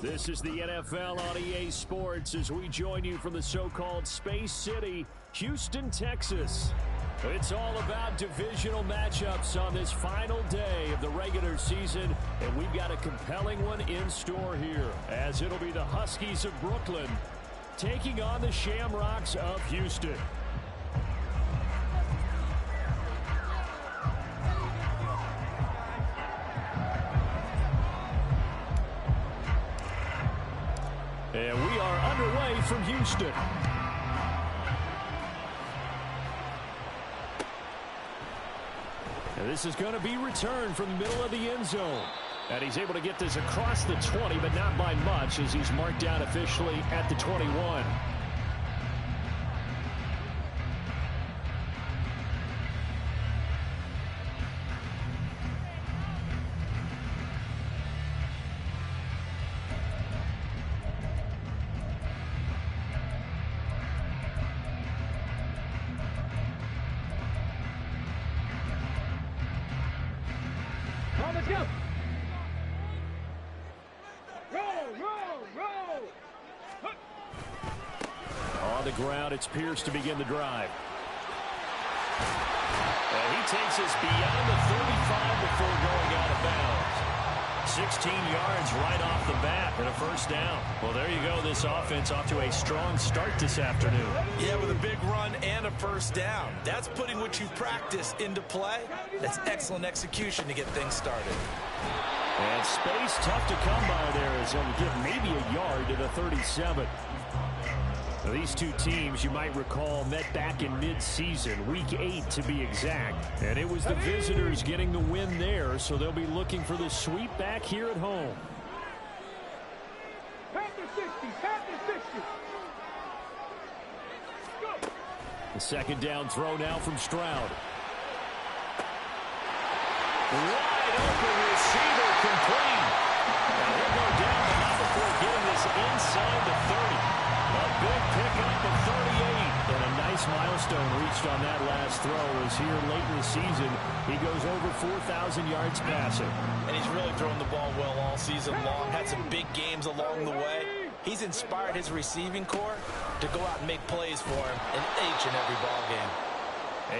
This is the NFL on EA Sports as we join you from the so-called Space City, Houston, Texas. It's all about divisional matchups on this final day of the regular season, and we've got a compelling one in store here, as it'll be the Huskies of Brooklyn taking on the Shamrocks of Houston. And we are underway from Houston. And this is going to be returned from the middle of the end zone. And he's able to get this across the 20, but not by much, as he's marked down officially at the 21. Let's go. Roll. On the ground, it's Pierce to begin the drive. And he takes us beyond the 35 before going out of bounds. 16 yards right off the bat and a first down. Well, there you go. This offense off to a strong start this afternoon. Yeah, with a big run and a first down. That's putting what you practice into play. That's excellent execution to get things started. And space tough to come by there as they'll get maybe a yard to the 37. Now, these two teams, you might recall, met back in mid-season, week 8 to be exact. And it was the visitors getting the win there, so they'll be looking for the sweep back here at home. Panther 60. Go. The second down throw now from Stroud. Wide open receiver complete. Now he'll go down, but not before getting this inside the 30. A big pickup of 38. And a nice milestone reached on that last throw as here late in the season he goes over 4,000 yards passing. And he's really thrown the ball well all season long. Had some big games along the way. He's inspired his receiving corps to go out and make plays for him in each and every ball game.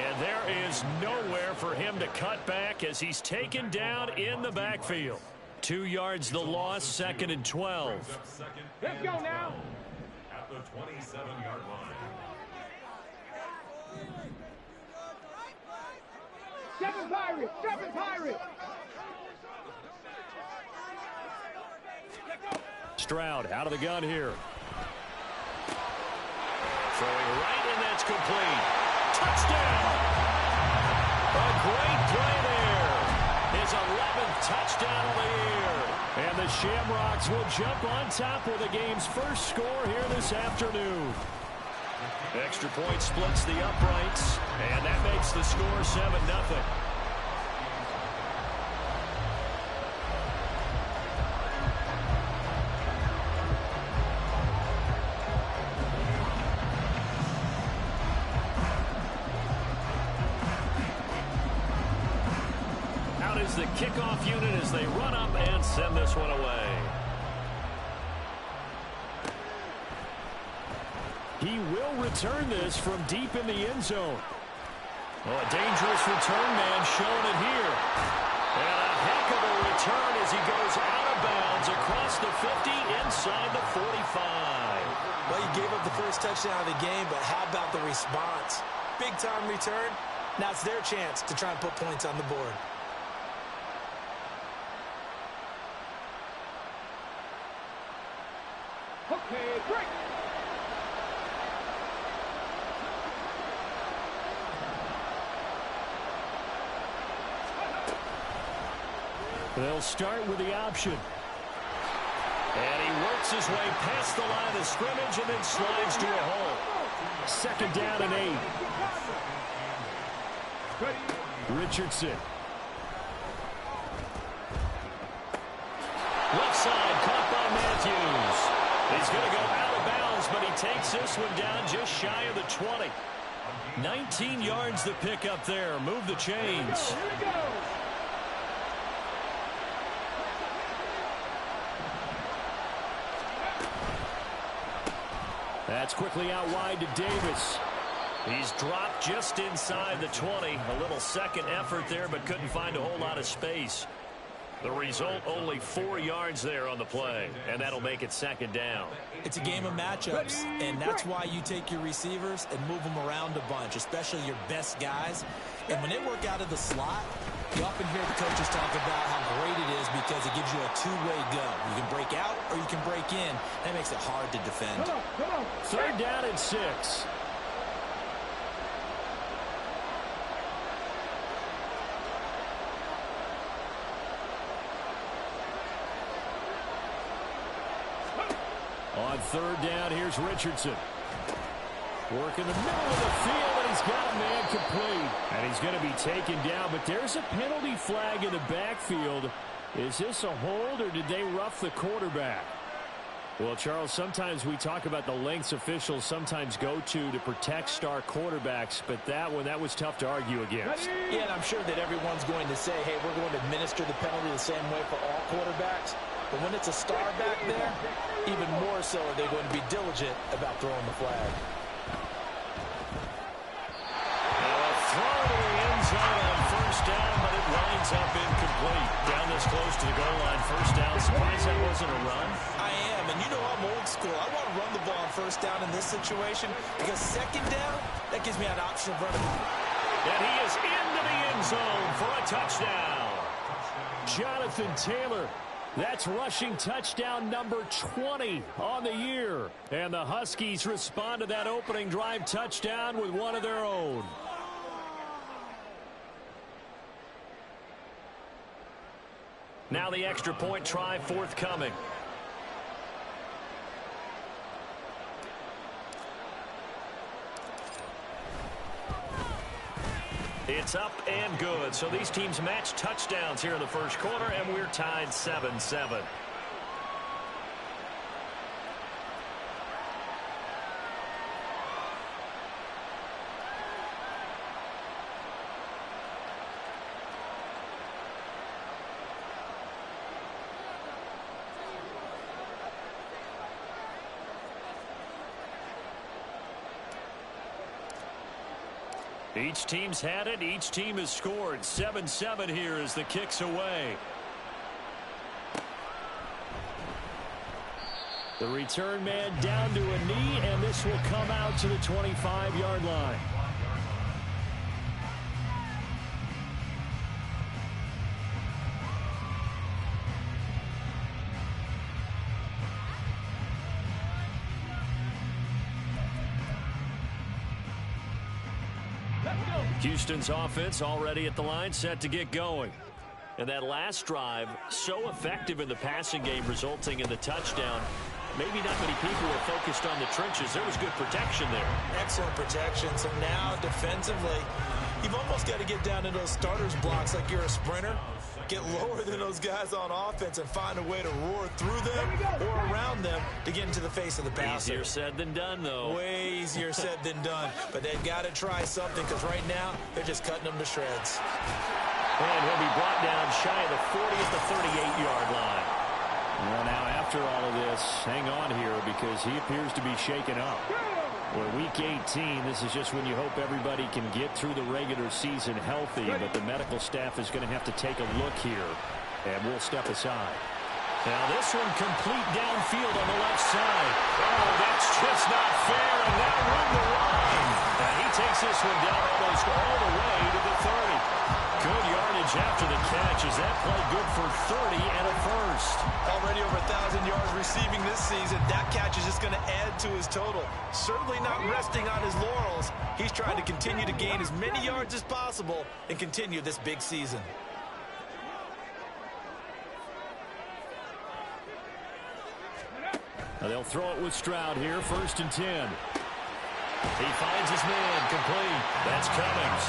And there is nowhere for him to cut back as he's taken down in the backfield. 2 yards the loss, 2nd and 12. Let's go now. At the 27-yard line. Seven Pirates. Stroud out of the gun here. Throwing right, and that's complete. Touchdown! A great play there. His 11th touchdown of the year. And the Shamrocks will jump on top with the game's first score here this afternoon. Extra point splits the uprights, and that makes the score 7-0. Is the kickoff unit as they run up and send this one away. He will return this from deep in the end zone. Well, a dangerous return man showing it here. And a heck of a return as he goes out of bounds across the 50 inside the 45. Well, you gave up the first touchdown of the game, but how about the response? Big time return. Now it's their chance to try and put points on the board. Okay, break. They'll start with the option. And he works his way past the line of scrimmage and then slides to a hole. 2nd down and 8. Richardson. Left side, caught by Matthews. He's going to go out of bounds, but he takes this one down just shy of the 20. 19 yards to pick up there. Move the chains. That's quickly out wide to Davis. He's dropped just inside the 20. A little second effort there, but couldn't find a whole lot of space. The result, only 4 yards there on the play, and that'll make it second down. It's a game of matchups, and that's why you take your receivers and move them around a bunch, especially your best guys. And when they work out of the slot, you often hear the coaches talk about how great it is because it gives you a two-way go. You can break out or you can break in. That makes it hard to defend. Come on. 3rd down and 6. On 3rd down, here's Richardson. Working the middle of the field, and he's got a man complete. And he's going to be taken down, but there's a penalty flag in the backfield. Is this a hold, or did they rough the quarterback? Well, Charles, sometimes we talk about the lengths officials sometimes go to protect star quarterbacks, but that was tough to argue against. Yeah, and I'm sure that everyone's going to say, hey, we're going to administer the penalty the same way for all quarterbacks. But when it's a star back there, even more so are they going to be diligent about throwing the flag. Throw to the end zone on 1st down, but it winds up incomplete. Down this close to the goal line, 1st down. Surprised that wasn't a run? I am, and you know I'm old school. I want to run the ball on 1st down in this situation because 2nd down, that gives me an option of running. And he is into the end zone for a touchdown. Jonathan Taylor. That's rushing touchdown number 20 on the year. And the Huskies respond to that opening drive touchdown with one of their own. Now the extra point try forthcoming. It's up and good. So these teams match touchdowns here in the 1st quarter, and we're tied 7-7. Each team's had it. Each team has scored. 7-7 here as the kick's away. The return man down to a knee, and this will come out to the 25-yard line. Houston's offense already at the line, set to get going. And that last drive, so effective in the passing game, resulting in the touchdown. Maybe not many people were focused on the trenches. There was good protection there. Excellent protection. So now defensively, you've almost got to get down to those starters blocks like you're a sprinter. Get lower than those guys on offense and find a way to roar through them or around them to get into the face of the passer. Easier said than done, though. Way easier said than done. But they've got to try something because right now they're just cutting them to shreds. And he'll be brought down shy of the 40 at the 38-yard line. Well, now after all of this, hang on here because he appears to be shaken up. Well, week 18, this is just when you hope everybody can get through the regular season healthy, but the medical staff is going to have to take a look here, and we'll step aside. Now this one complete downfield on the left side. Oh, that's just not fair, and now room to run. And he takes this one down almost all the way to the 30. Good yardage after the catch. Is that play good for 30 and a first? Already over 1,000 yards receiving this season. That catch is just going to add to his total. Certainly not resting on his laurels. He's trying to continue to gain as many yards as possible and continue this big season. Now they'll throw it with Stroud here, 1st and 10. He finds his man, complete. That's Cummings.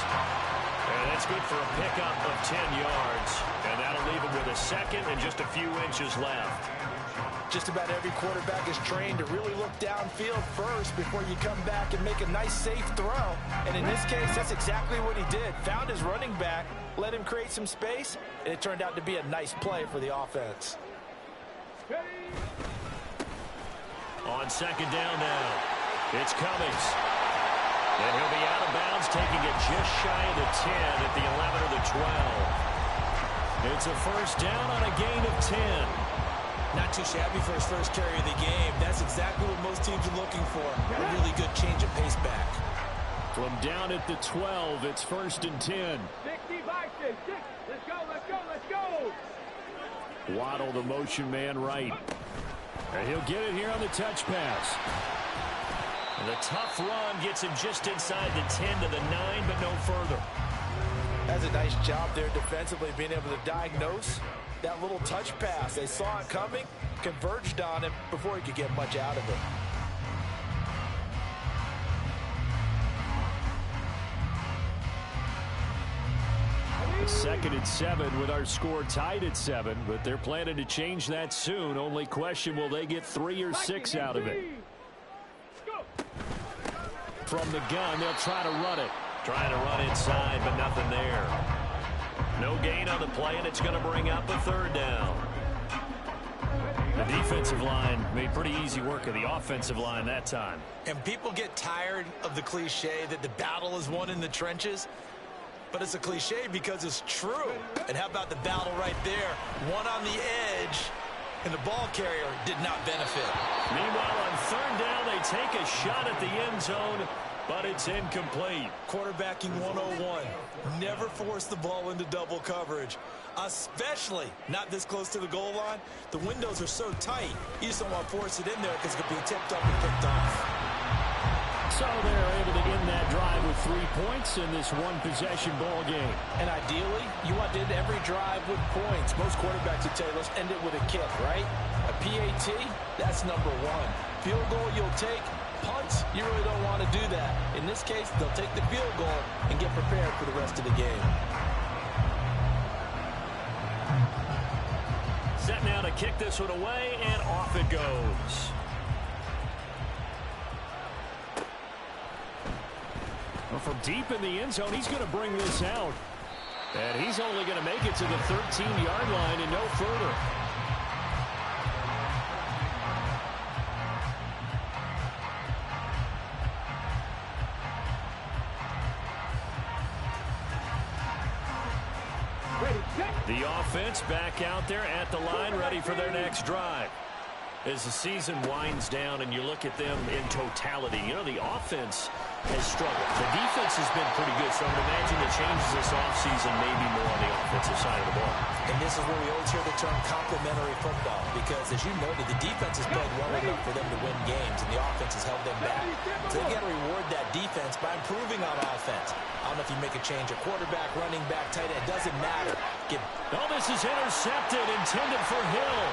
And that's good for a pickup of 10 yards. And that'll leave him with a second and just a few inches left. Just about every quarterback is trained to really look downfield first before you come back and make a nice, safe throw. And in this case, that's exactly what he did. Found his running back, let him create some space, and it turned out to be a nice play for the offense. On 2nd down now. It's Cummings. And he'll be out of bounds, taking it just shy of the 10 at the 11 or the 12. It's a first down on a gain of 10. Not too shabby for his first carry of the game. That's exactly what most teams are looking for. A really good change of pace back. From down at the 12, it's first and 10. 65, 6. Let's go, let's go, let's go. Waddle, the motion man right. And he'll get it here on the touch pass. And the tough run gets him just inside the 10 to the 9, but no further. That's a nice job there defensively, being able to diagnose that little touch pass. They saw it coming, converged on him before he could get much out of it. Second and 7 with our score tied at 7, but they're planning to change that soon. Only question, will they get 3 or 6 out of it? From the gun, they'll try to run it. Trying to run inside, but nothing there. No gain on the play, and it's going to bring up a third down. The defensive line made pretty easy work of the offensive line that time. And people get tired of the cliche that the battle is won in the trenches. But it's a cliche because it's true. And how about the battle right there? One on the edge, and the ball carrier did not benefit. Meanwhile, on third down, they take a shot at the end zone, but it's incomplete. Quarterbacking 101. Never force the ball into double coverage, especially not this close to the goal line. The windows are so tight, you just don't want to force it in there because it could be tipped up and picked off. So they're able to end that drive with 3 points in this one-possession ball game. And ideally, you want to end every drive with points. Most quarterbacks would tell you, let's end it with a kick, right? A PAT, that's number 1. Field goal you'll take. Punts, you really don't want to do that. In this case, they'll take the field goal and get prepared for the rest of the game. Set now to kick this one away, and off it goes. Well, from deep in the end zone, he's going to bring this out. And he's only going to make it to the 13-yard line and no further. The offense back out there at the line, ready for their next drive. As the season winds down and you look at them in totality, you know, the offense has struggled. The defense has been pretty good, so I would imagine the changes this offseason may be more on the offensive side of the ball. And this is where we always hear the term complementary football, because as you noted, the defense has played well enough for them to win games, and the offense has held them back. So they got to reward that defense by improving on offense. I don't know if you make a change, a quarterback, running back, tight end, it doesn't matter. Oh, this is intercepted, intended for Hill.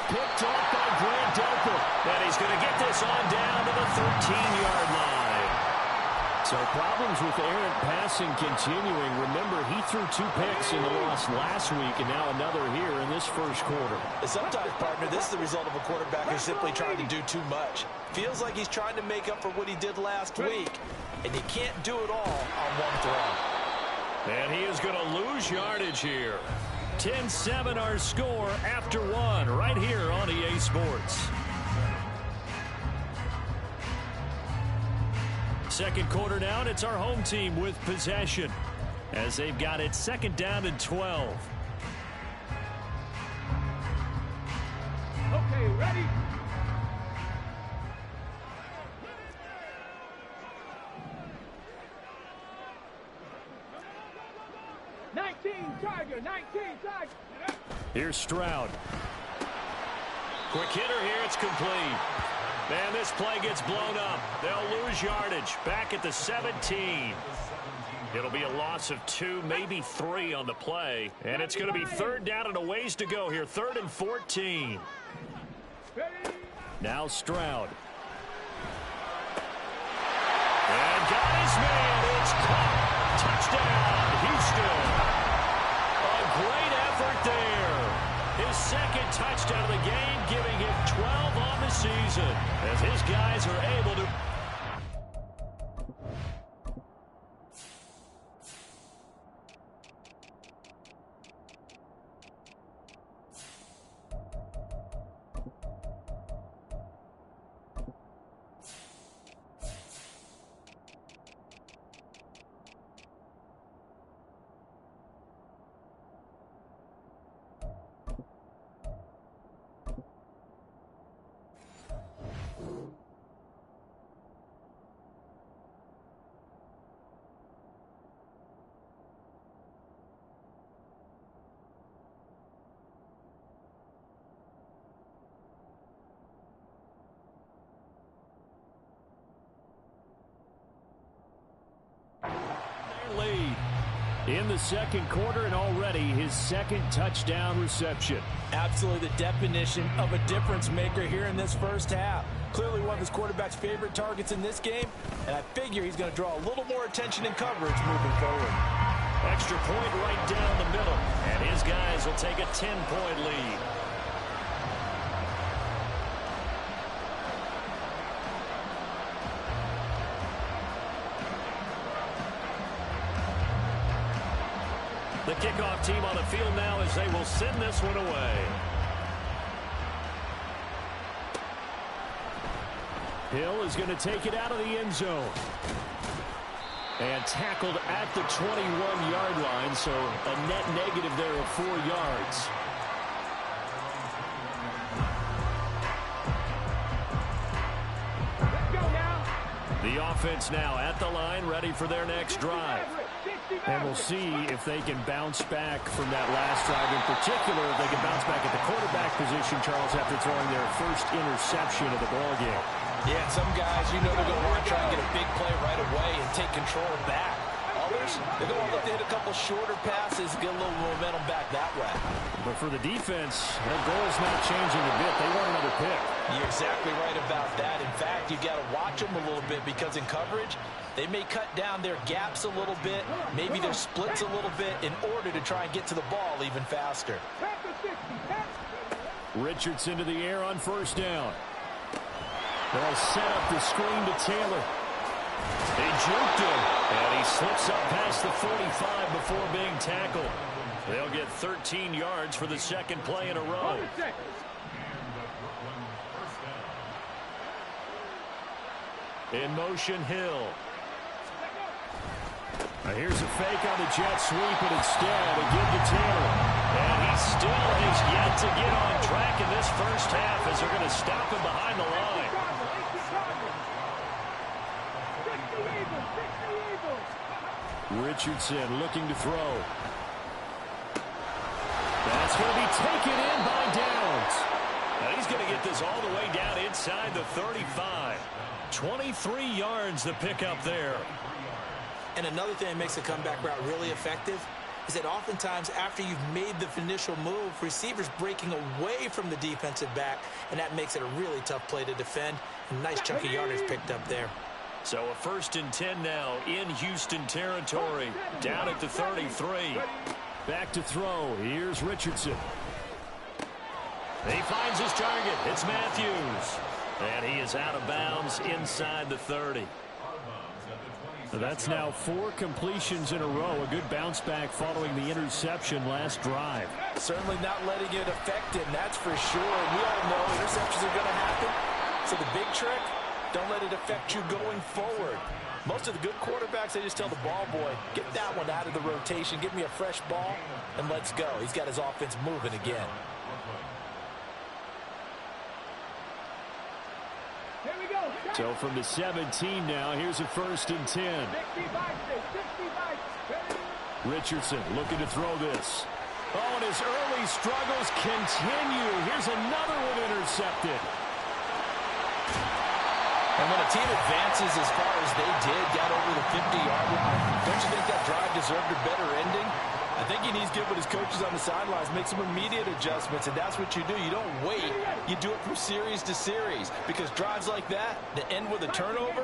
Picked off by Grant Delpit. And he's going to get this on down to the 13-yard line. So problems with errant passing continuing. Remember, he threw 2 picks in the loss last week, and now another here in this first quarter. Sometimes, partner, this is the result of a quarterback who's simply trying to do too much. Feels like he's trying to make up for what he did last week, and he can't do it all on one throw. And he is going to lose yardage here. 10-7 our score after 1 right here on EA Sports. Second quarter now, and it's our home team with possession as they've got it second down and 12. Okay, ready? Tiger, 19 Tiger. Here's Stroud. Quick hitter here, it's complete. Man, this play gets blown up. They'll lose yardage back at the 17. It'll be a loss of 2, maybe 3 on the play. And it's going to be third down and a ways to go here. 3rd and 14. Now Stroud. And got his man. It's caught. Touchdown, Houston. A great effort there. His second touchdown of the game, giving him 12 on the season. As his guys are able to... in the second quarter, and already his second touchdown reception. Absolutely the definition of a difference maker here in this first half. Clearly one of his quarterback's favorite targets in this game, and I figure he's going to draw a little more attention and coverage moving forward. Extra point right down the middle, and his guys will take a 10-point lead. The kickoff team on the field now as they will send this one away. Hill is going to take it out of the end zone. And tackled at the 21-yard line, so a net negative there of 4 yards. Let's go now. The offense now at the line, ready for their next drive. And we'll see if they can bounce back from that last drive. In particular, if they can bounce back at the quarterback position, Charles, after throwing their first interception of the ballgame. Yeah, some guys, you know, they're going to want to try and get a big play right away and take control back. Others, they're going to look to hit a couple shorter passes, get a little momentum back that way. But for the defense, their goal's not changing a bit. They want another pick. You're exactly right about that. In fact, you've got to watch them a little bit because in coverage, they may cut down their gaps a little bit, maybe their splits a little bit in order to try and get to the ball even faster. Richardson to the air on first down. They'll set up the screen to Taylor. They juked him, and he slips up past the 45 before being tackled. They'll get 13 yards for the second play in a row. In motion, Hill. Now here's a fake on the jet sweep, and instead a give to Taylor. And he still has yet to get on track in this first half as they're going to stop him behind the line. Richardson looking to throw. That's going to be taken in by Downs. Now he's going to get this all the way down inside the 35. 23 yards the pickup there. And another thing that makes the comeback route really effective is that oftentimes after you've made the initial move, receivers breaking away from the defensive back, and that makes it a really tough play to defend. A nice chunk of yardage picked up there. So a 1st and 10 now in Houston territory, down at the 33. Back to throw. Here's Richardson. He finds his target. It's Matthews. And he is out of bounds inside the 30. So that's now 4 completions in a row. A good bounce back following the interception last drive. Certainly not letting it affect him, that's for sure. We all know interceptions are going to happen. So the big trick, don't let it affect you going forward. Most of the good quarterbacks, they just tell the ball boy, get that one out of the rotation, give me a fresh ball, and let's go. He's got his offense moving again. Here we go. So from the 17 now, here's a 1st and 10. 65. Richardson looking to throw this. Oh, and his early struggles continue. Here's another one intercepted. And when a team advances as far as they did, got over the 50-yard line, don't you think that drive deserved a better ending? I think he needs to get with his coaches on the sidelines, make some immediate adjustments, and that's what you do. You don't wait. You do it from series to series, because drives like that end with a turnover,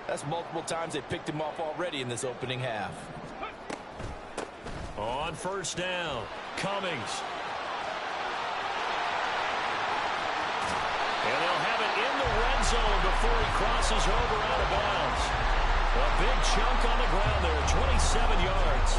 that's multiple times they picked him off already in this opening half. On first down, Cummings. And they'll have it in the red zone before he crosses over out of bounds. A big chunk on the ground there, 27 yards.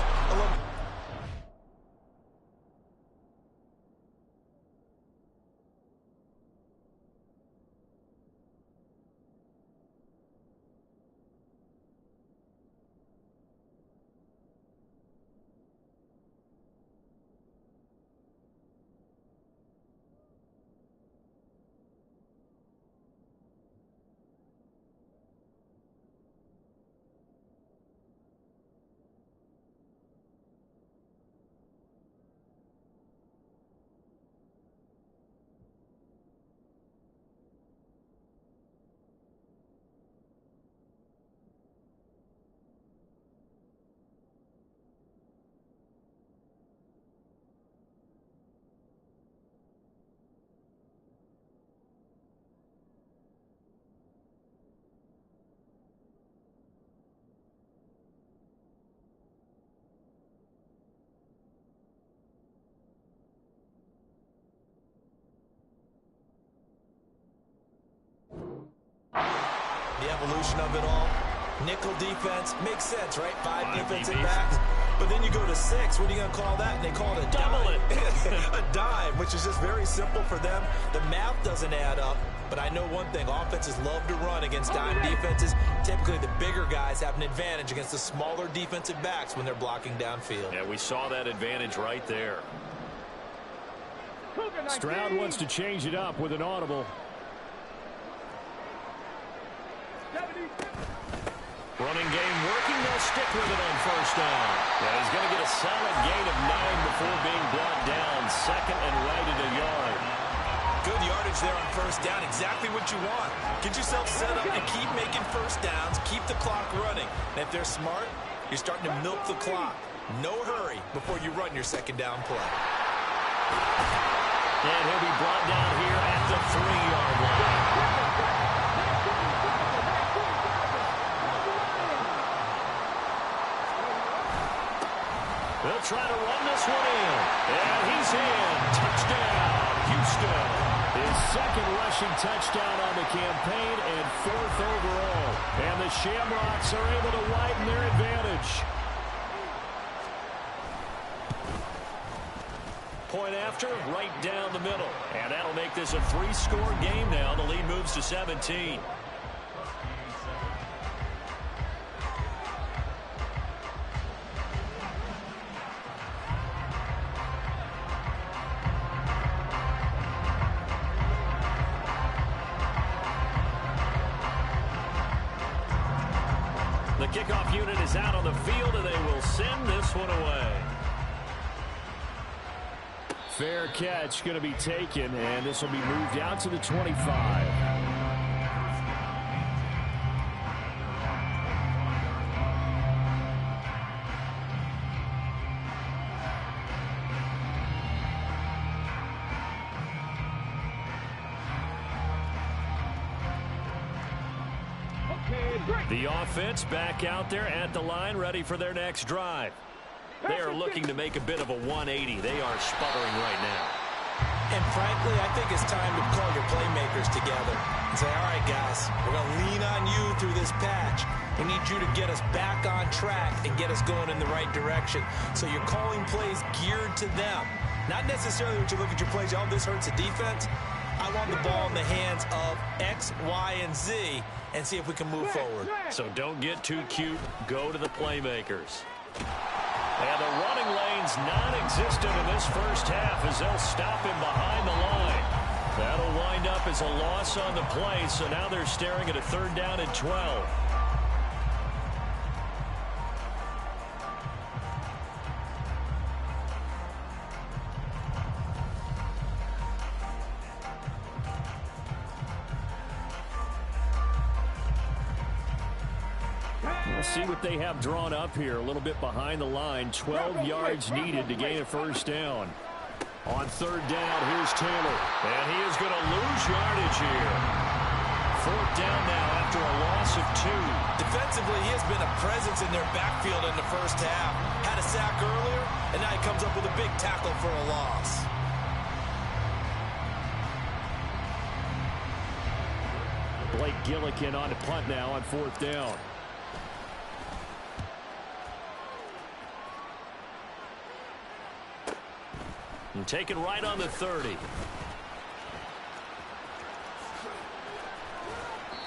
The evolution of it all. Nickel defense makes sense, right? Five defensive backs. But then you go to 6. What are you going to call that? And they call it a dime. A dime, which is just very simple for them. The math doesn't add up. But I know one thing. Offenses love to run against dime defenses. Typically, the bigger guys have an advantage against the smaller defensive backs when they're blocking downfield. Yeah, we saw that advantage right there. Stroud wants to change it up with an audible. Running game working. They'll stick with it on first down. Yeah, he's going to get a solid gain of 9 before being brought down. Second and right at a yard. Good yardage there on first down. Exactly what you want. Get yourself set up and keep making first downs. Keep the clock running. And if they're smart, you're starting to milk the clock. No hurry before you run your second down play. And he'll be brought down here at the 3-yard line. They'll try to run this one in. And he's in. Touchdown, Houston. His second rushing touchdown on the campaign and 4th overall. And the Shamrocks are able to widen their advantage. Point after, right down the middle. And that'll make this a 3-score game now. The lead moves to 17. The kickoff unit is out on the field, and they will send this one away. Fair catch going to be taken, and this will be moved out to the 25. The offense back out there at the line, ready for their next drive. They are looking to make a bit of a 180. They are sputtering right now. And frankly, I think it's time to call your playmakers together and say, all right, guys, we're going to lean on you through this patch. We need you to get us back on track and get us going in the right direction. So you're calling plays geared to them. Not necessarily what you look at your plays, oh, this hurts the defense. I want the ball in the hands of X, Y, and Z and see if we can move forward. So don't get too cute. Go to the playmakers. And the running lane's non-existent in this first half as they'll stop him behind the line. That'll wind up as a loss on the play, so now they're staring at a 3rd down and 12. We'll see what they have drawn up here. A little bit behind the line. 12 yards needed to gain a first down. On 3rd down, here's Taylor. And he is going to lose yardage here. 4th down now after a loss of 2. Defensively, he has been a presence in their backfield in the first half. Had a sack earlier, and now he comes up with a big tackle for a loss. Blake Gillikin on the punt now on 4th down. And taken right on the 30.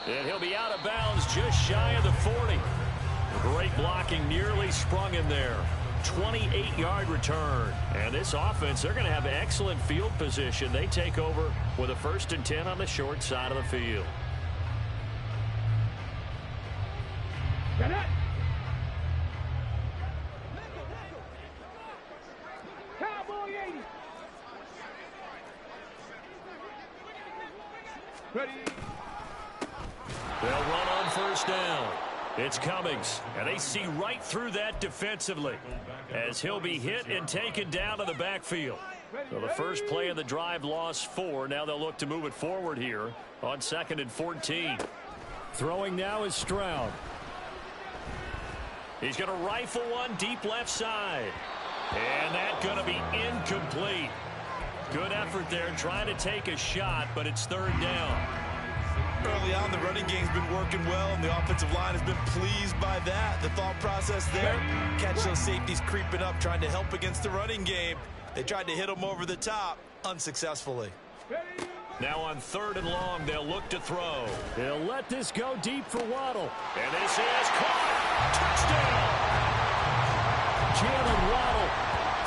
And he'll be out of bounds just shy of the 40. Great blocking, nearly sprung him there. 28-yard return. And this offense, they're going to have excellent field position. They take over with a 1st and 10 on the short side of the field. Ready. They'll run on 1st down. It's Cummings, and they see right through that defensively as he'll be hit and taken down to the backfield. So the first play of the drive lost 4. Now they'll look to move it forward here on 2nd and 14. Throwing now is Stroud. He's going to rifle one deep left side. And that's going to be incomplete. Good effort there trying to take a shot, but it's 3rd down. Early early on. The running game's been working well, and the offensive line has been pleased by that. The thought process there, catch those safeties creeping up, trying to help against the running game. They tried to hit them over the top, unsuccessfully. Now on 3rd and long, they'll look to throw. They'll let this go deep for Waddle. And this is caught. Touchdown! Jalen Waddle,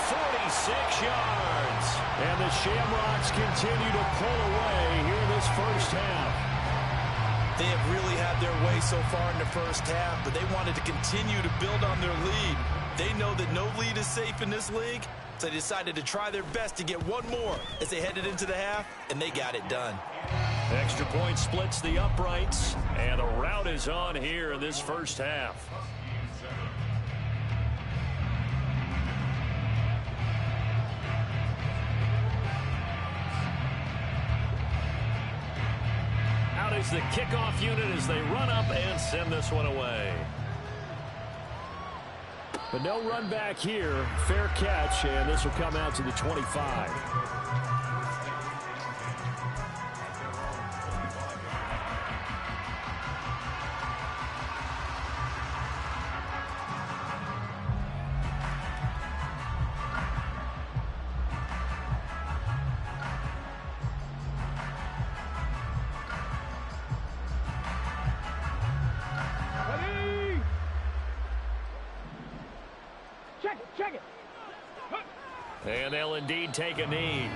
46 yards. And the Shamrocks continue to pull away here in this first half. They have really had their way so far in the first half, but they wanted to continue to build on their lead. They know that no lead is safe in this league, so they decided to try their best to get one more as they headed into the half, and they got it done. Extra point splits the uprights, and a rout is on here in this first half. Out is the kickoff unit as they run up and send this one away. But no run back here. Fair catch, and this will come out to the 25. Check it. And they'll indeed take a knee.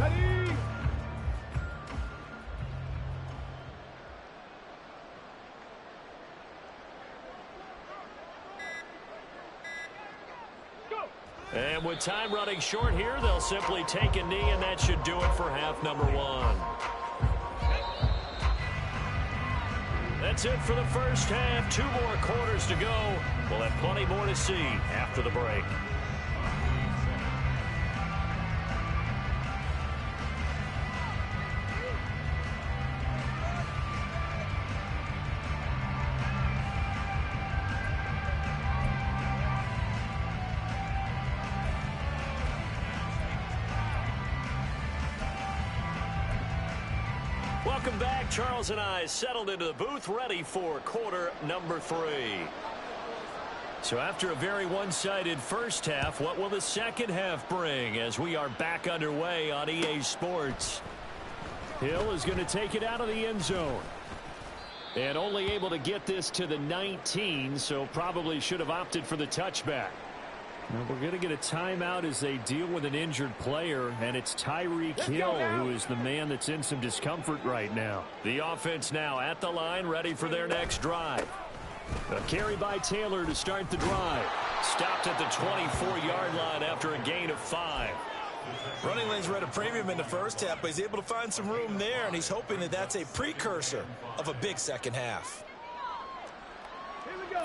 Ready. Go. And with time running short here, they'll simply take a knee, and that should do it for half number 1. That's it for the first half. 2 more quarters to go. We'll have plenty more to see after the break. Welcome back. Charles and I settled into the booth, ready for quarter number 3. So after a very one-sided first half, what will the second half bring as we are back underway on EA Sports? Hill is going to take it out of the end zone. And only able to get this to the 19, so probably should have opted for the touchback. Now we're going to get a timeout as they deal with an injured player, and it's Tyreek Hill who is the man that's in some discomfort right now. The offense now at the line, ready for their next drive. A carry by Taylor to start the drive. Stopped at the 24-yard line after a gain of 5. Running lanes were at a premium in the first half, but he's able to find some room there, and he's hoping that that's a precursor of a big second half.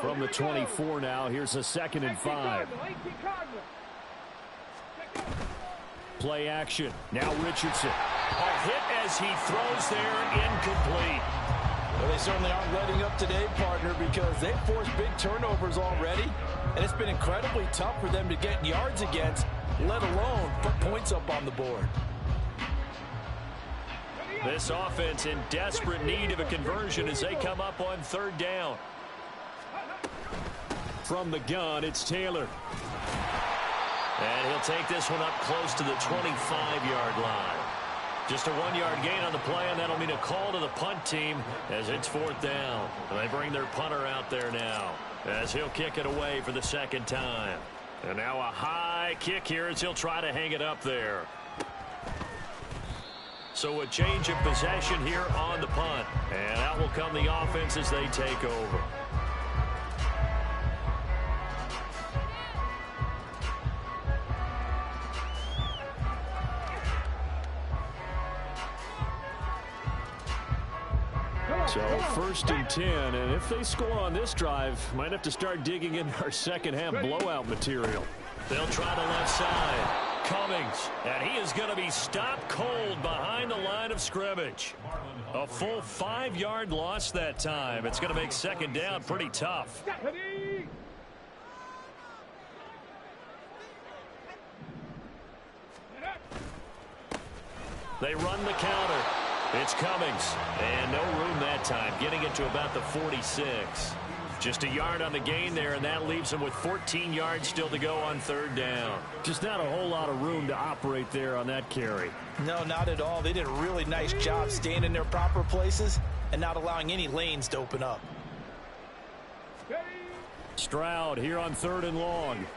From the 24 now, here's a 2nd and 5. Play action. Now Richardson. A hit as he throws there, incomplete. Well, they certainly aren't letting up today, partner, because they've forced big turnovers already, and it's been incredibly tough for them to get yards against, let alone put points up on the board. This offense in desperate need of a conversion as they come up on 3rd down. From the gun, it's Taylor. And he'll take this one up close to the 25-yard line. Just a 1-yard gain on the play, and that'll mean a call to the punt team as it's 4th down. And they bring their punter out there now as he'll kick it away for the 2nd time. And now a high kick here as he'll try to hang it up there. So a change of possession here on the punt. And out will come the offense as they take over. So 1st and 10, and if they score on this drive, might have to start digging into our second half blowout material. They'll try the left side. Cummings, and he is going to be stopped cold behind the line of scrimmage. A full 5-yard loss that time. It's going to make 2nd down pretty tough. They run the counter. It's Cummings. And no room that time, getting it to about the 46. Just a yard on the gain there, and that leaves them with 14 yards still to go on third down. Just not a whole lot of room to operate there on that carry. No, not at all. They did a really nice job staying in their proper places and not allowing any lanes to open up. Stroud here on 3rd and long.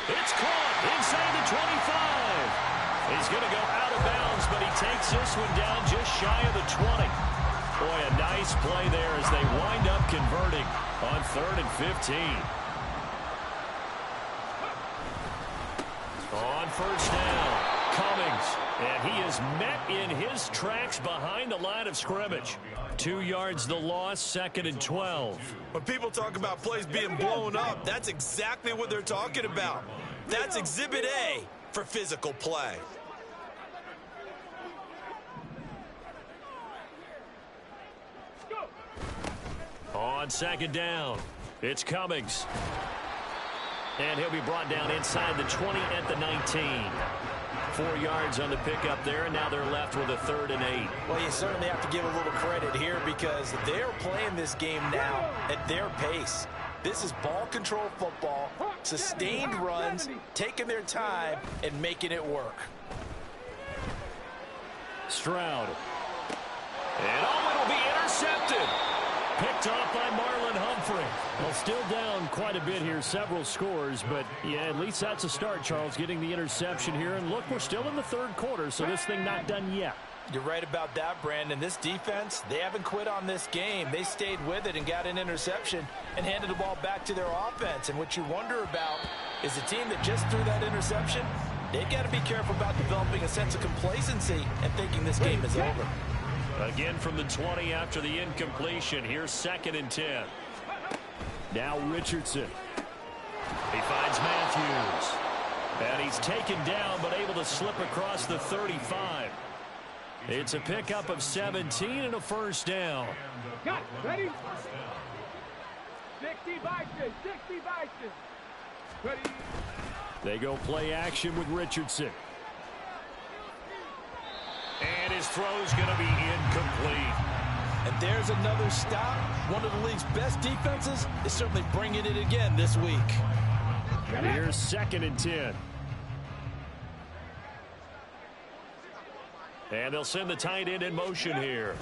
It's caught inside the 25. He's going to go out of bounds, but he takes this one down just shy of the 20. Boy, a nice play there as they wind up converting on 3rd and 15. On first down, Cummings. And he is met in his tracks behind the line of scrimmage. 2 yards the loss, 2nd and 12. When people talk about plays being blown up, that's exactly what they're talking about. That's Exhibit A for physical play. On 2nd down, it's Cummings. And he'll be brought down inside the 20 at the 19. 4 yards on the pickup there, and now they're left with a 3rd and 8. Well, you certainly have to give a little credit here because they're playing this game now at their pace. This is ball control football, sustained runs, taking their time, and making it work. Stroud. And it'll be intercepted. Picked off by Marlon Humphrey. Well, still down quite a bit here, several scores, but yeah, at least that's a start, Charles, getting the interception here. And look, we're still in the 3rd quarter, so this thing not done yet. You're right about that, Brandon. This defense, they haven't quit on this game. They stayed with it and got an interception and handed the ball back to their offense. And what you wonder about is the team that just threw that interception, they've got to be careful about developing a sense of complacency and thinking this game is over. Again from the 20 after the incompletion. Here's 2nd and 10. Now Richardson. He finds Matthews. And he's taken down but able to slip across the 35. It's a pickup of 17 and a first down. Got ready? 60 Vikings, 60 Vikings. Ready? They go play action with Richardson. And his throw's going to be incomplete. And there's another stop. One of the league's best defenses is certainly bringing it again this week. And here's 2nd and 10. And they'll send the tight end in motion here.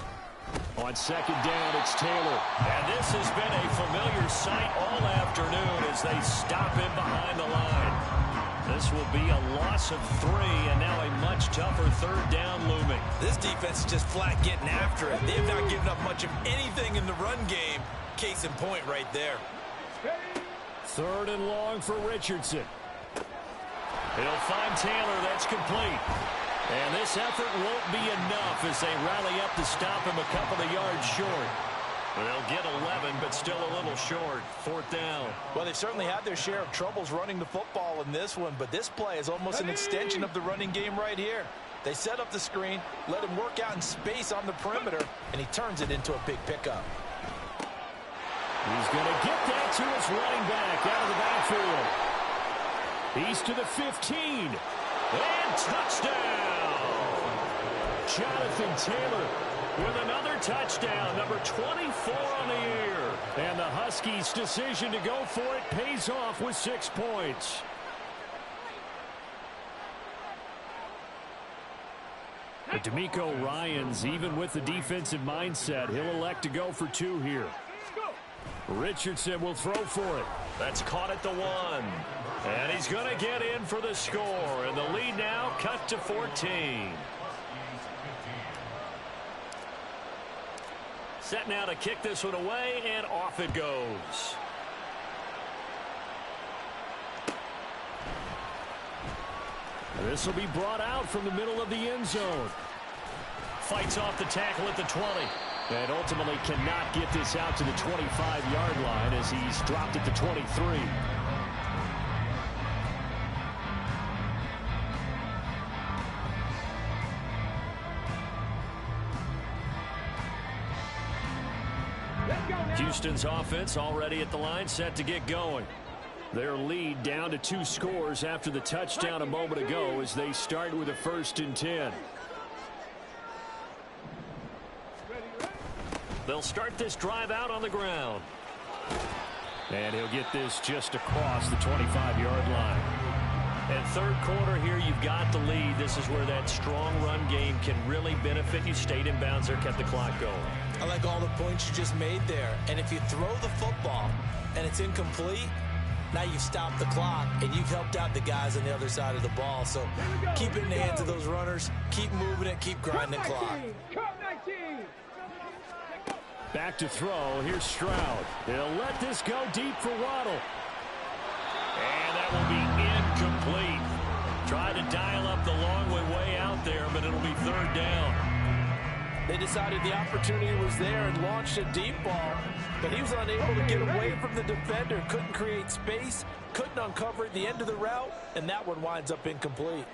On 2nd down, it's Taylor. And this has been a familiar sight all afternoon as they stop him behind the line. This will be a loss of 3, and now a much tougher 3rd down looming. This defense is just flat getting after it. They have not given up much of anything in the run game. Case in point right there. 3rd and long for Richardson. He'll find Taylor. That's complete. And this effort won't be enough as they rally up to stop him a couple of yards short. They'll get 11, but still a little short. 4th down. Well, they've certainly had their share of troubles running the football in this one, but this play is almost an extension of the running game right here. They set up the screen, let him work out in space on the perimeter, and he turns it into a big pickup. He's going to get that to his running back out of the backfield. He's to the 15. And touchdown! Jonathan Taylor with another touchdown, number 24 on the year. And the Huskies' decision to go for it pays off with 6 points. But D'Amico Ryans, even with the defensive mindset, he'll elect to go for 2 here. Richardson will throw for it. That's caught at the 1. And he's going to get in for the score. And the lead now cut to 14. Set now to kick this one away, and off it goes. This will be brought out from the middle of the end zone. Fights off the tackle at the 20. And ultimately cannot get this out to the 25-yard line as he's dropped at the 23. Houston's offense already at the line, set to get going. Their lead down to 2 scores after the touchdown a moment ago as they start with a 1st and 10. They'll start this drive out on the ground. And he'll get this just across the 25-yard line. And third quarter here, you've got the lead. This is where that strong run game can really benefit you. Stayed in bounds there, kept the clock going. I like all the points you just made there. And if you throw the football and it's incomplete, now you've stopped the clock and you've helped out the guys on the other side of the ball. So keep it in the hands of those runners. Keep moving it. Keep grinding the clock. Back to throw. Here's Stroud. He'll let this go deep for Waddle. And that will be incomplete. Tried to dial up the long way out there, but it'll be 3rd down. They decided the opportunity was there and launched a deep ball, but he was unable to get away from the defender, couldn't create space, couldn't uncover at the end of the route, and that one winds up incomplete.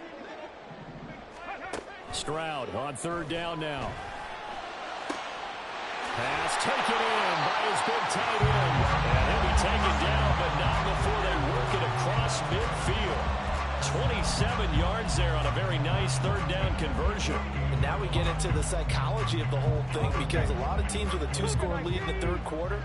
Stroud on 3rd down now. Pass taken in by his big tight end. And he'll be taken down, but not before they work it across midfield. 27 yards there on a very nice 3rd down conversion. And now we get into the psychology of the whole thing, because a lot of teams with a 2-score lead in the 3rd quarter,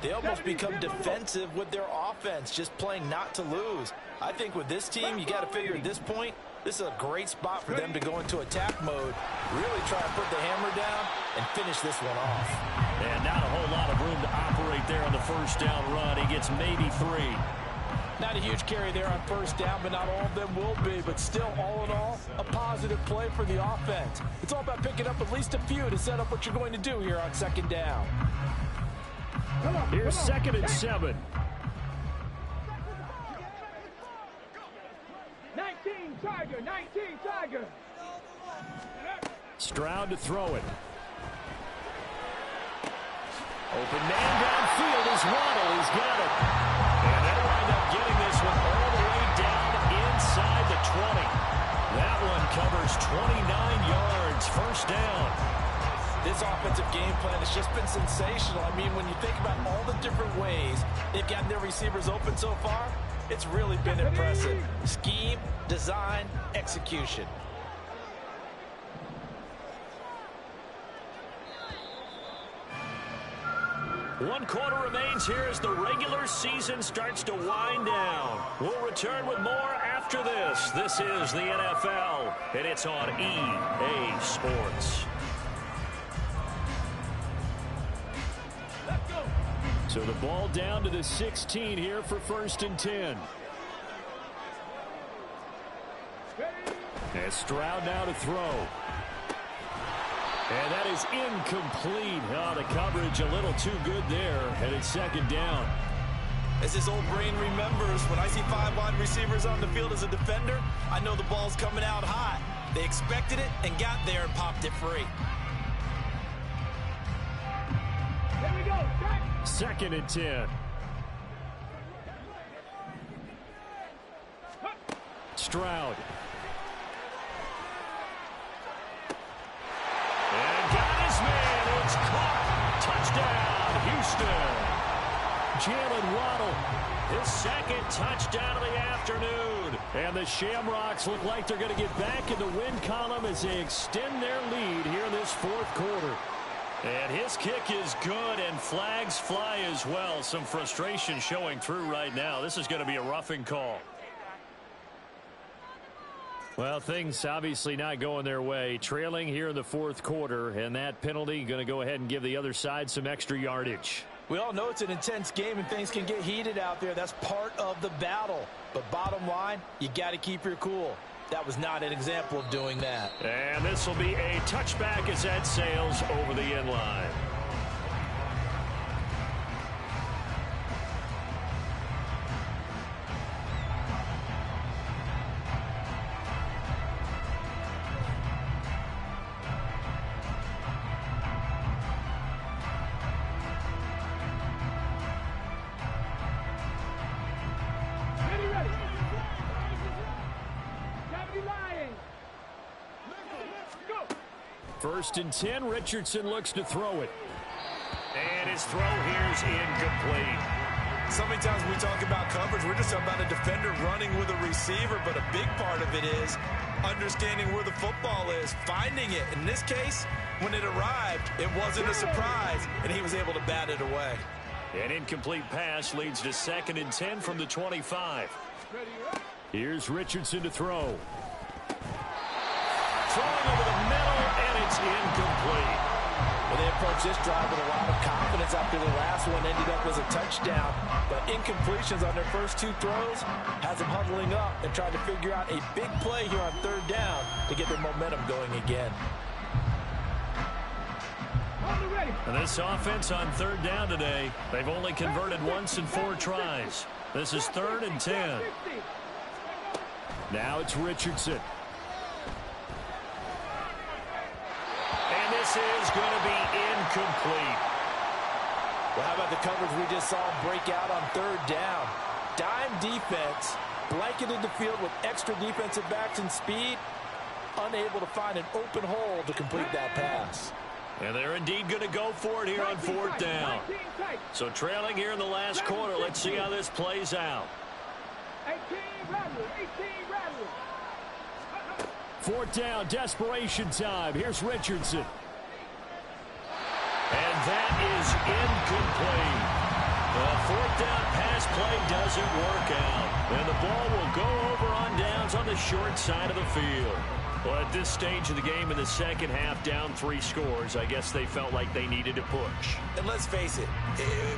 they almost become defensive with their offense, just playing not to lose. I think with this team, you got to figure at this point, this is a great spot for them to go into attack mode, really try to put the hammer down and finish this one off. And not a whole lot of room to operate there on the 1st down run. He gets maybe 3. Not a huge carry there on 1st down, but not all of them will be. But still, all in all, a positive play for the offense. It's all about picking up at least a few to set up what you're going to do here on 2nd down. Here's 2nd and 7. 19 Tiger. Stroud to throw it. Open man downfield is Waddle. He's got it. And they'll wind up getting this one all the way down inside the 20. That one covers 29 yards. 1st down. This offensive game plan has just been sensational. I mean, when you think about all the different ways they've gotten their receivers open so far, it's really been impressive. Scheme, design, execution. One quarter remains here as the regular season starts to wind down. We'll return with more after this. This is the NFL, and it's on EA Sports. So the ball down to the 16 here for 1st and 10. And Stroud now to throw. And that is incomplete. Oh, the coverage a little too good there. And it's 2nd down. As his old brain remembers, when I see 5 wide receivers on the field as a defender, I know the ball's coming out hot. They expected it and got there and popped it free. Here we go. 2nd and 10. Stroud. And got his man. It's caught. Touchdown, Houston. Jalen Waddle, his 2nd touchdown of the afternoon. And the Shamrocks look like they're going to get back in the win column as they extend their lead here in this 4th quarter. And his kick is good, and flags fly as well. Some frustration showing through right now. This is going to be a roughing call. Well, things obviously not going their way. Trailing here in the 4th quarter, and that penalty going to go ahead and give the other side some extra yardage. We all know it's an intense game and things can get heated out there. That's part of the battle. But bottom line, you got to keep your cool. That was not an example of doing that. And this will be a touchback as that sails over the end line. First and 10, Richardson looks to throw it. And his throw here is incomplete. So many times when we talk about coverage, we're just talking about a defender running with a receiver, but a big part of it is understanding where the football is, finding it. In this case, when it arrived, it wasn't a surprise, and he was able to bat it away. An incomplete pass leads to 2nd and 10 from the 25. Here's Richardson to throw. Throwing over the middle, and it's incomplete. Well, they approached this drive with a lot of confidence after the last one ended up as a touchdown. But incompletions on their first 2 throws has them huddling up and trying to figure out a big play here on 3rd down to get their momentum going again. And this offense on 3rd down today, they've only converted once in 4 tries. This is 3rd and 10. Now it's Richardson. And this is going to be incomplete. Well, how about the coverage we just saw break out on 3rd down? Dime defense, blanketed the field with extra defensive backs and speed, unable to find an open hole to complete that pass. And they're indeed going to go for it here on 4th down. So trailing here in the last quarter, let's see how this plays out. 4th down, desperation time. Here's Richardson. And that is incomplete. The 4th down pass play doesn't work out. And the ball will go over on downs on the short side of the field. Well, at this stage of the game in the second half, down 3 scores, I guess they felt like they needed to push. And let's face it,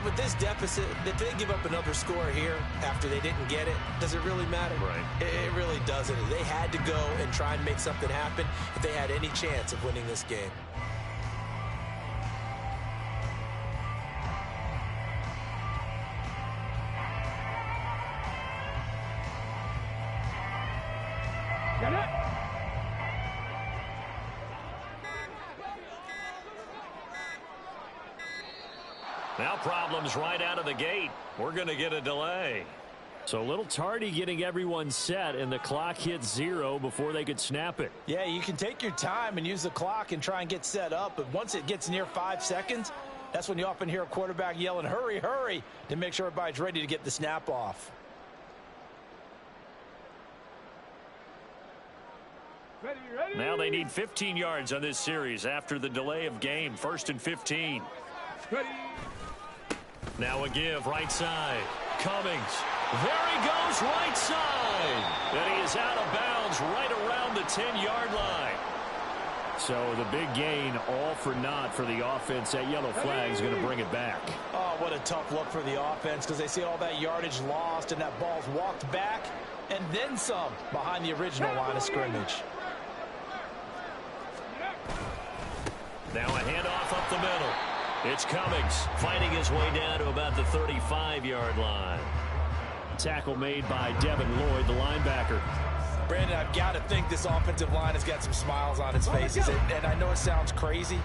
with this deficit, if they give up another score here after they didn't get it, does it really matter? Right. It really doesn't. They had to go and try and make something happen if they had any chance of winning this game. Get it! Now problems right out of the gate. We're going to get a delay. So a little tardy getting everyone set, and the clock hits 0 before they could snap it. Yeah, you can take your time and use the clock and try and get set up, but once it gets near 5 seconds, that's when you often hear a quarterback yelling, hurry, hurry, to make sure everybody's ready to get the snap off. Ready, ready. Now they need 15 yards on this series after the delay of game. 1st and 15. Ready. Now a give, right side. Cummings. There he goes, right side. And he is out of bounds right around the 10-yard line. So the big gain, all for naught for the offense. That yellow flag is going to bring it back. Oh, what a tough look for the offense because they see all that yardage lost and that ball's walked back and then some behind the original line of scrimmage. Now a handoff up the middle. It's Cummings fighting his way down to about the 35-yard line. Tackle made by Devin Lloyd, the linebacker. Brandon, I've got to think this offensive line has got some smiles on its faces. And I know it sounds crazy,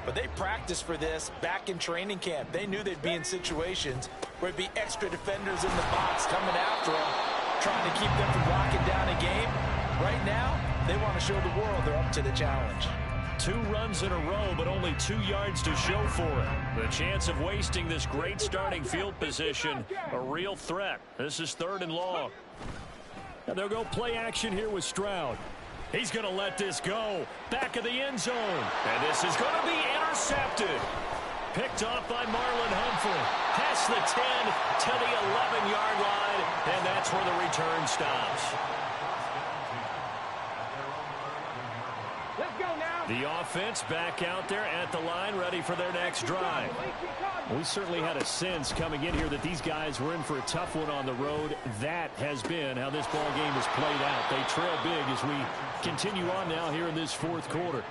but they practiced for this back in training camp. They knew they'd be in situations where it'd be extra defenders in the box coming after them, trying to keep them from locking down a game. Right now, they want to show the world they're up to the challenge. 2 runs in a row, but only 2 yards to show for it. The chance of wasting this great starting field position, a real threat. This is 3rd and long. And they'll go play action here with Stroud. He's going to let this go. Back of the end zone. And this is going to be intercepted. Picked off by Marlon Humphrey. Past the 10 to the 11-yard line. And that's where the return stops. Let's go now. The offense back out there at the line, ready for their next drive. We certainly had a sense coming in here that these guys were in for a tough one on the road. That has been how this ball game has played out. They trail big as we continue on now here in this 4th quarter.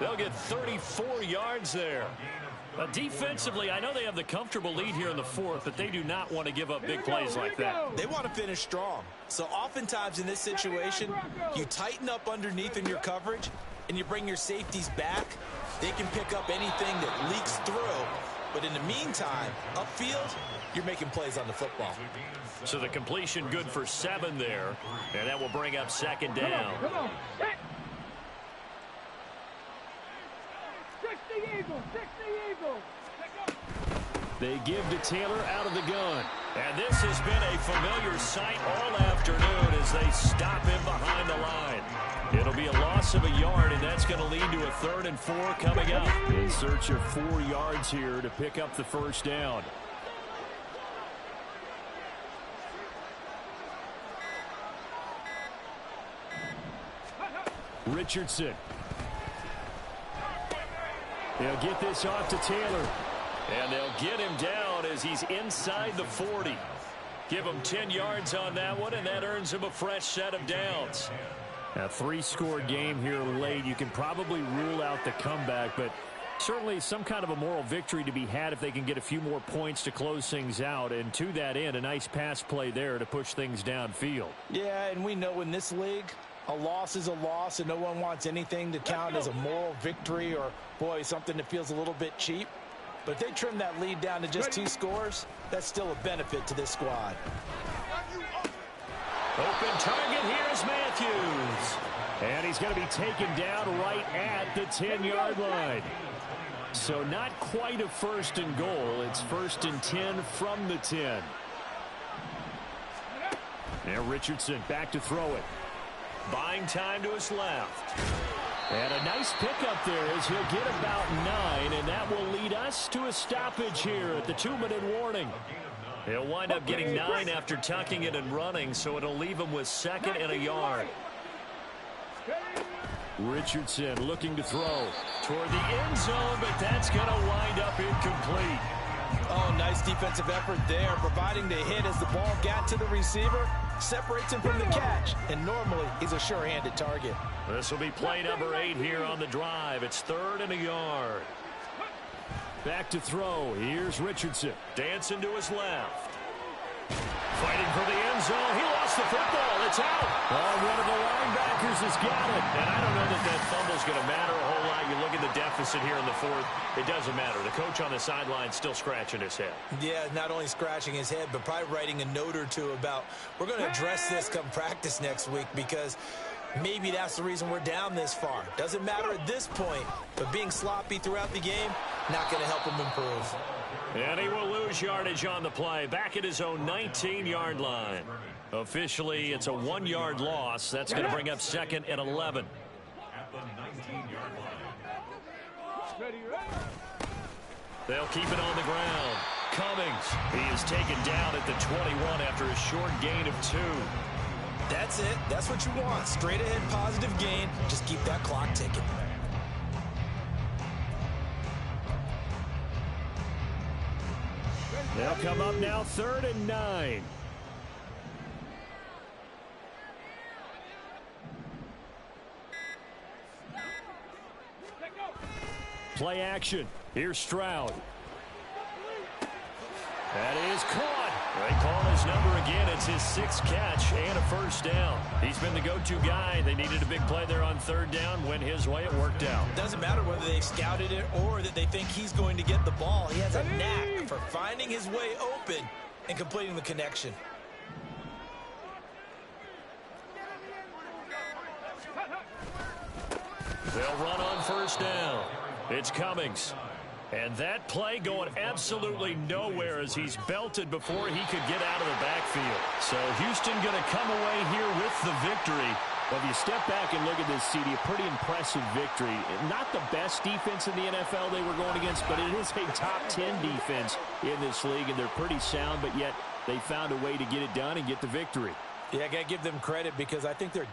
They'll get 34 yards there. Defensively, I know they have the comfortable lead here in the 4th, but they do not want to give up big plays like that. They want to finish strong. So oftentimes in this situation, you tighten up underneath in your coverage and you bring your safeties back. They can pick up anything that leaks through. But in the meantime, upfield, you're making plays on the football. So the completion good for 7 there, and that will bring up 2nd down. Come on. Hit. 60 Eagles. 60 Eagles. They give to Taylor out of the gun. And this has been a familiar sight all afternoon as they stop him behind the line. It'll be a loss of a yard, and that's going to lead to a 3rd and 4 coming up. In search of 4 yards here to pick up the first down. Richardson. They'll get this off to Taylor. And they'll get him down as he's inside the 40. Give him 10 yards on that one, and that earns him a fresh set of downs. A 3-score game here late. You can probably rule out the comeback, but certainly some kind of a moral victory to be had if they can get a few more points to close things out. And to that end, a nice pass play there to push things downfield. Yeah, and we know in this league, a loss is a loss, and no one wants anything to count as a moral victory or, boy, something that feels a little bit cheap. But if they trim that lead down to just 2 scores, that's still a benefit to this squad. Open target, here's Matthews. And he's going to be taken down right at the 10-yard line. So not quite a 1st and goal. It's 1st and 10 from the 10. Now Richardson back to throw it. Buying time to his left. And a nice pickup there as he'll get about 9, and that will lead us to a stoppage here at the 2-minute warning. He'll wind up getting 9 after tucking it and running, so it'll leave him with 2nd and a yard. Richardson looking to throw Toward the end zone, but that's going to wind up incomplete. Oh, nice defensive effort there, providing the hit as the ball got to the receiver, separates him from the catch, and normally he's a sure-handed target. This will be play number 8 here on the drive. It's 3rd and a yard. back to throw. Here's Richardson. Dancing to his left. Fighting for the end zone. He lost the football. It's out. Oh, one of the linebackers has got it. And I don't know that that fumble's going to matter a whole lot. You look at the deficit here in the 4th. It doesn't matter. The coach on the sideline still scratching his head. Yeah, not only scratching his head, but probably writing a note or two about, we're going to address this come practice next week, because maybe that's the reason we're down this far. Doesn't matter at this point, but being sloppy throughout the game, not going to help him improve. And he will lose yardage on the play, back at his own 19-yard line. Officially, it's a 1-yard loss. That's going to bring up 2nd and 11. At the 19-yard line. They'll keep it on the ground. Cummings, he is taken down at the 21 after a short gain of 2. That's it. That's what you want. Straight ahead positive gain. Just keep that clock ticking. They'll come up now 3rd and 9. Play action. Here's Stroud. That is caught. They call his number again. It's his 6th catch and a first down. He's been the go-to guy. They needed a big play there on 3rd down. Went his way. It worked out. Doesn't matter whether they scouted it or that they think he's going to get the ball. He has a knack for finding his way open and completing the connection. They'll run on 1st down. It's Cummings. And that play going absolutely nowhere as he's belted before he could get out of the backfield. So Houston going to come away here with the victory. Well, if you step back and look at this, CD, a pretty impressive victory. Not the best defense in the NFL they were going against, but it is a top 10 defense in this league, and they're pretty sound, but yet they found a way to get it done and get the victory. Yeah, I got to give them credit because I think they're